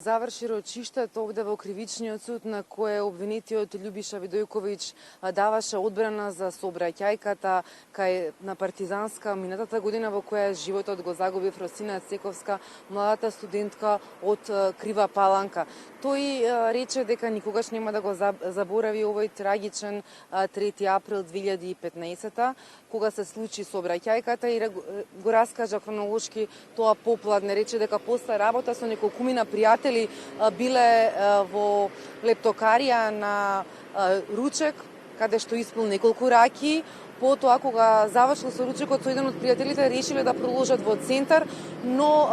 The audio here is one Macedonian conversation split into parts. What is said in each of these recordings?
Заврши рочиштето овде во Кривичниот суд на кое обвинетиот Љубиша Видојковиќ даваше одбрана за сообраќајката кај на Партизанска минатата година во која животот го загуби Фросина Цековска, младата студентка од Крива Паланка. Тој рече дека никогаш нема да го заборави овој трагичен 3 април 2015 кога се случи сообраќајката и го раскажа хронолошки тоа попладне. Рече дека после работа со неколкумина пријатели биле во лептокарија на ручек, каде што испил неколку раки. Потоа, кога завршил со ручекот со еден од пријателите, решиле да продолжат во центар, но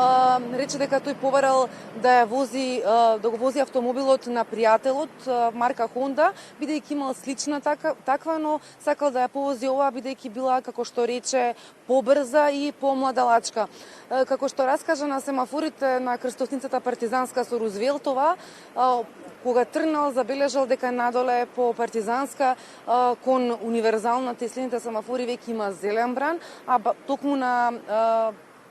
рече дека тој побарал да го вози автомобилот на пријателот марка Honda, бидејќи имал слична таква, но сакал да ја повози оваа бидејќи била, како што рече, побрза и помладалачка. Како што раскажа на семафорите на крстосницата Партизанска со Рузвелтова, кога тргнал, забележал дека надоле по Партизанска кон универзалната и следните семафори веќе има зелен бран, а токму на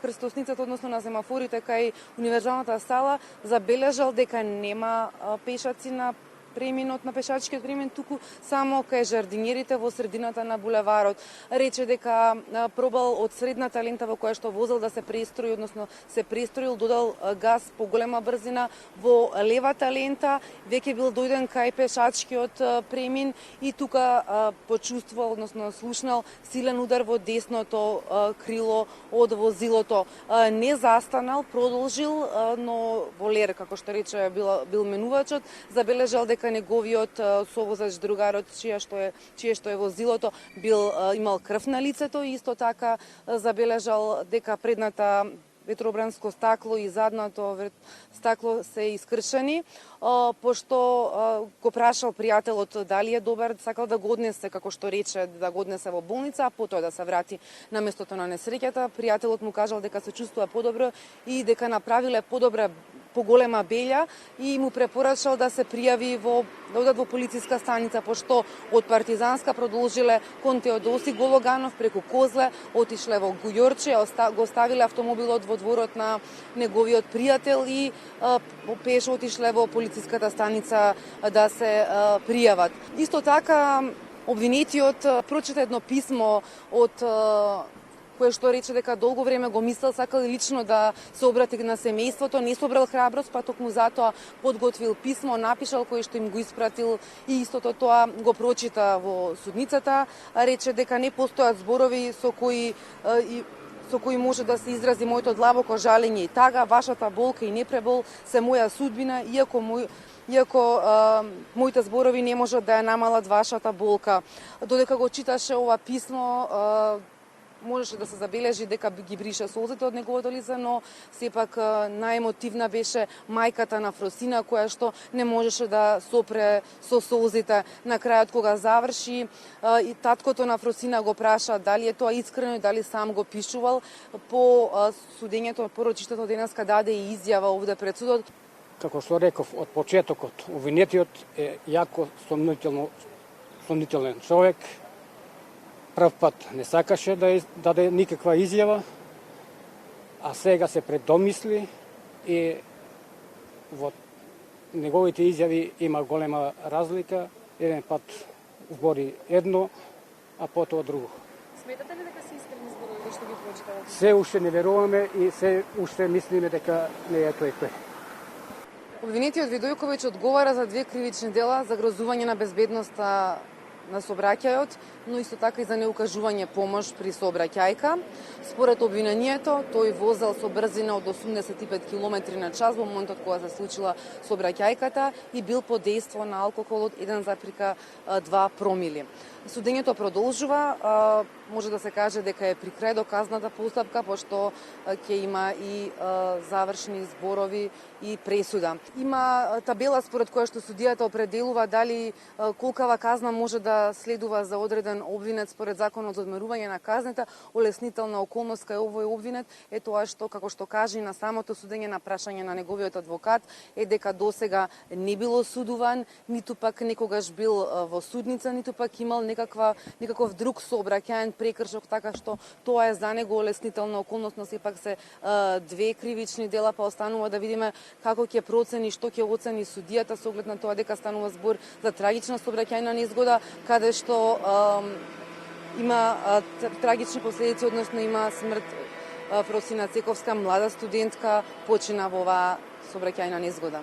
крстосницата, односно на семафорите кај универзалната сала, забележал дека нема пешаци на преминот, на пешачкиот премин, туку само кај жардинерите во средината на булеварот. Рече дека пробал од средната лента во која што возел да се престрои, односно се престроил, додал газ по голема брзина во левата лента, веќе бил дојден кај пешачкиот премин и тука почувствувал, односно слушнал силен удар во десното крило од возилото. Не застанал, продолжил, но волер, како што рече, бил менувачот, забележал дека неговиот совозач, другарот, чие што е возилото, имал крв на лицето и исто така забележал дека предната ветробранско стакло и задното стакло се искршени, пошто го прашал пријателот дали е добар, сакал да го однесе, како што рече, да го однесе во болница, а потоа да се врати на местото на несреќата. Пријателот му кажал дека се чувствува подобро и дека направиле подобра, поголема белја и му препорачал да се пријави да одат во полициска станица, пошто од Партизанска продолжиле кон Теодоси Гологанов преку Козле, отишле во Гујорче, го оставиле автомобилот во дворот на неговиот пријател и пеш отишле во полициската станица да се пријават. Исто така, обвинетиот прочита едно писмо од кое што рече дека долго време го мислел, сакал лично да се обрати на семејството, не собрал храброст, па токму затоа подготвил писмо, напишал кое што им го испратил и истото тоа го прочита во судницата. Рече дека не постојат зборови со кои може да се изрази моето длабоко жалење и тага, вашата болка и непребол се моја судбина, иако моите зборови не можат да ја намалат вашата болка. Додека го читаше ова писмо, можеше да се забележи дека ги брише солзите од неговото лице, но сепак најемотивна беше мајката на Фросина, која што не можеше да сопре со солзите. На крајот, кога заврши, и таткото на Фросина го праша дали е тоа искрено и дали сам го пишувал. По судењето, по рочиштето денеска даде и изјава овде пред судот. Како што реков од почетокот, обвинетиот е јако сомнителен човек. Прв пат не сакаше да даде никаква изјава, а сега се предомисли и во неговите изјави има голема разлика. Еден пат збори едно, а потоа друго. Сметате ли дека се искрени зборови што ги прочитавате? Се уште не веруваме и се уште мислиме дека не е тој. Обвинетиот Видојковиќ одговара за 2 кривични дела: загрозување на безбедноста на сообраќајот, но исто така и за неукажување помош при сообраќајка. Според обвинението, тој возел со брзина од 85 км/ч во моментот кога се случила сообраќајката и бил под дејство на алкохол од 1,2 промили. Судењето продолжува, може да се каже дека е при крај доказната постапка, пошто ќе има и завршни зборови и пресуда. Има табела според која што судијата определува дали колкава казна може да следува за одреден обвинет според законот за одмерување на казната. Олеснителна околност кај овој обвинет е тоа што, како што кажи на самото судење на прашање на неговиот адвокат, е дека досега не било судуван, ниту пак некогаш бил во судница, ниту пак имал некаков друг сообраќаен прекршок, така што тоа е за него олеснителна околност, но сепак се две кривични дела, па останува да видиме како ќе процени, што ќе оцени судијата со оглед на тоа дека станува збор за трагична сообраќајна незгода, каде што има трагични последици, односно има смрт. Просина Цековска, млада студентка, почина во оваа сообраќајна незгода.